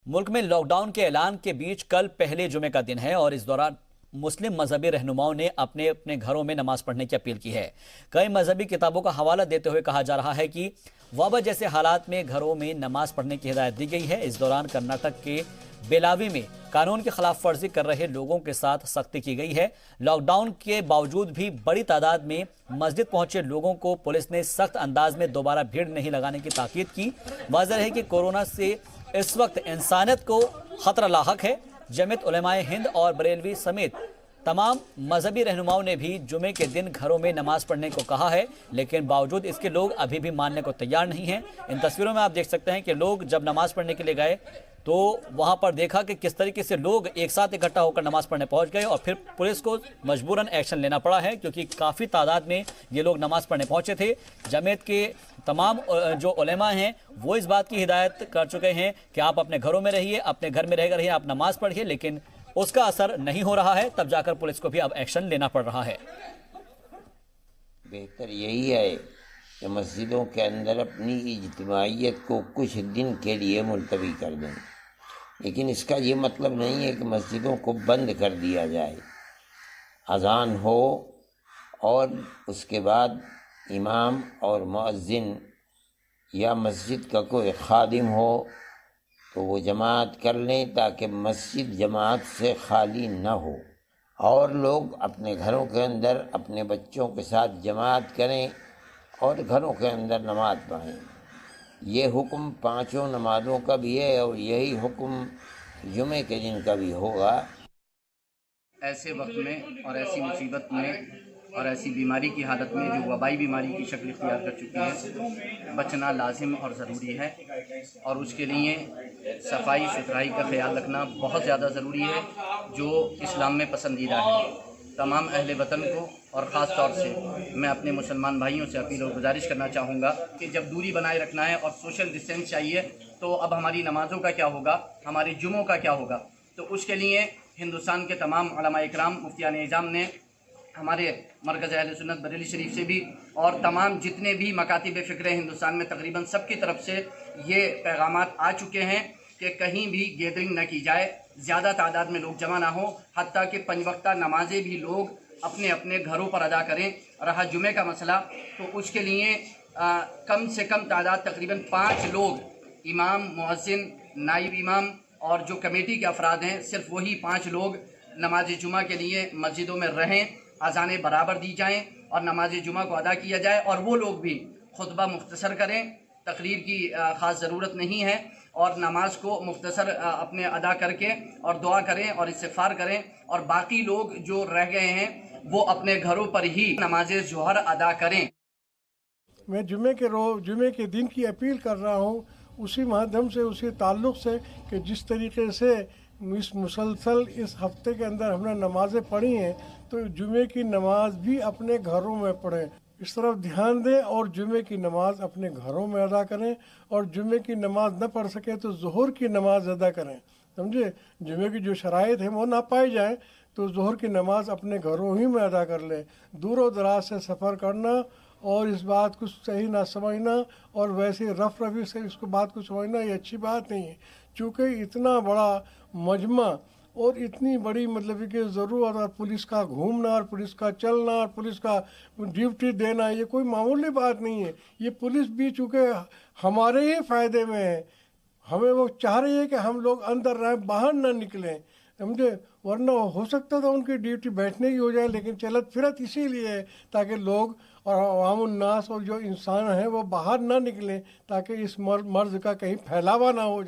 मुल्क में लॉकडाउन के ऐलान के बीच कल पहले जुमे का दिन है और इस दौरान मुस्लिम मजहबी रहनुमाओं ने अपने अपने घरों में नमाज पढ़ने की अपील की है। कई मजहबी किताबों का हवाला देते हुए कहा जा रहा है कि वबा जैसे हालात में घरों में नमाज पढ़ने की हिदायत दी गई है। इस दौरान कर्नाटक के बेलावी में कानून की खिलाफ वर्जी कर रहे लोगों के साथ सख्ती की गई है। लॉकडाउन के बावजूद भी बड़ी तादाद में मस्जिद पहुंचे लोगों को पुलिस ने सख्त अंदाज में दोबारा भीड़ नहीं लगाने की ताकीद की। वाज़ेह है कि कोरोना से इस वक्त इंसानियत को खतरा लाहक है। जमीयत उलेमाए हिंद और बरेलवी समेत तमाम मजहबी रहनुमाओं ने भी जुमे के दिन घरों में नमाज पढ़ने को कहा है, लेकिन बावजूद इसके लोग अभी भी मानने को तैयार नहीं हैं। इन तस्वीरों में आप देख सकते हैं कि लोग जब नमाज पढ़ने के लिए गए तो वहां पर देखा कि किस तरीके से लोग एक साथ इकट्ठा होकर नमाज पढ़ने पहुंच गए और फिर पुलिस को मजबूरन एक्शन लेना पड़ा है, क्योंकि काफ़ी तादाद में ये लोग नमाज पढ़ने पहुंचे थे। जमीयत के तमाम जो उलेमा हैं वो इस बात की हिदायत कर चुके हैं कि आप अपने घरों में रहिए, अपने घर में रहकर रहिए, आप नमाज पढ़िए, लेकिन उसका असर नहीं हो रहा है। तब जाकर पुलिस को भी अब एक्शन लेना पड़ रहा है। बेहतर यही है कि मस्जिदों के अंदर अपनी इज्तिमाइयत को कुछ दिन के लिए मुलतवी कर दें, लेकिन इसका ये मतलब नहीं है कि मस्जिदों को बंद कर दिया जाए। अज़ान हो और उसके बाद इमाम और मुअज्जिन या मस्जिद का कोई खादिम हो तो वो जमात कर लें, ताकि मस्जिद जमात से खाली न हो और लोग अपने घरों के अंदर अपने बच्चों के साथ जमात करें और घरों के अंदर नमाज पढ़ें। ये हुक्म पांचों नमाज़ों का भी है और यही हुक्म जुमे के दिन का भी होगा। ऐसे वक्त में और ऐसी मुसीबत में और ऐसी बीमारी की हालत में जो वबाई बीमारी की शक्ल इख्तियार कर चुकी है, बचना लाजिम और ज़रूरी है और उसके लिए सफाई सुथराई का ख्याल रखना बहुत ज़्यादा ज़रूरी है, जो इस्लाम में पसंदीदा है। तमाम अहले वतन को और ख़ास तौर से मैं अपने मुसलमान भाइयों से अपील और गुजारिश करना चाहूँगा कि जब दूरी बनाए रखना है और सोशल डिस्टेंस चाहिए, तो अब हमारी नमाज़ों का क्या होगा, हमारे जुमों का क्या होगा। तो उसके लिए हिंदुस्तान के तमाम उलमा इकराम, मुफ्तियान इज़ाम ने हमारे मरकज़ अहले सुन्नत बरेली शरीफ से भी और तमाम जितने भी मकातिब फ़िक्र हिंदुस्तान में तकरीबन सबकी तरफ से ये पैगामात आ चुके हैं कि कहीं भी गैदरिंग न की जाए, ज़्यादा तादाद में लोग जमा ना हो, हत्ता कि पंजवक्ता नमाजें भी लोग अपने अपने घरों पर अदा करें। रहा जुमे का मसला, तो उसके लिए कम से कम तादाद तकरीबन 5 लोग, इमाम, मुअज्जिन, नाइब इमाम और जो कमेटी के अफराद हैं, सिर्फ वही 5 लोग नमाज जुमा के लिए मस्जिदों में रहें, अज़ानें बराबर दी जाएँ और नमाज जुमा को अदा किया जाए। और वो लोग भी खुतबा मुख्तसर करें, तकरीर की ख़ास ज़रूरत नहीं है, और नमाज को मुख्तसर अपने अदा करके और दुआ करें और इस्तिग़फ़ार करें। और बाकी लोग जो रह गए हैं वो अपने घरों पर ही नमाज ज़ोहर अदा करें। मैं जुमे के दिन की अपील कर रहा हूँ, उसी माध्यम से, उसी ताल्लुक़ से कि जिस तरीके से इस मुसलसल इस हफ्ते के अंदर हमने नमाज़ें पढ़ी हैं, तो जुमे की नमाज भी अपने घरों में पढ़ें। इस तरफ ध्यान दें और जुमे की नमाज अपने घरों में अदा करें, और जुमे की नमाज न पढ़ सके तो ज़ोहर की नमाज अदा करें। समझे, जुमे की जो शराइत है वो ना पाई जाए तो ज़ोहर की नमाज अपने घरों ही में अदा कर लें। दूर दराज से सफ़र करना और इस बात को सही ना समझना और वैसे रफ रफी से इसको बात को समझना, ये अच्छी बात नहीं है। चूँकि इतना बड़ा मजमा और इतनी बड़ी मतलब कि ज़रूरत, और पुलिस का घूमना और पुलिस का चलना और पुलिस का ड्यूटी देना, ये कोई मामूली बात नहीं है। ये पुलिस भी चूँकि हमारे ही फ़ायदे में है, हमें वो चाह रही है कि हम लोग अंदर रहें, बाहर ना निकलें, समझे, वरना हो सकता था उनकी ड्यूटी बैठने की हो जाए, लेकिन चलत फिरत इसीलिए है ताकि लोग और अवामुन्नास और जो इंसान हैं वो बाहर ना निकलें, ताकि इस मर्ज़ का कहीं फैलावा ना हो जाए।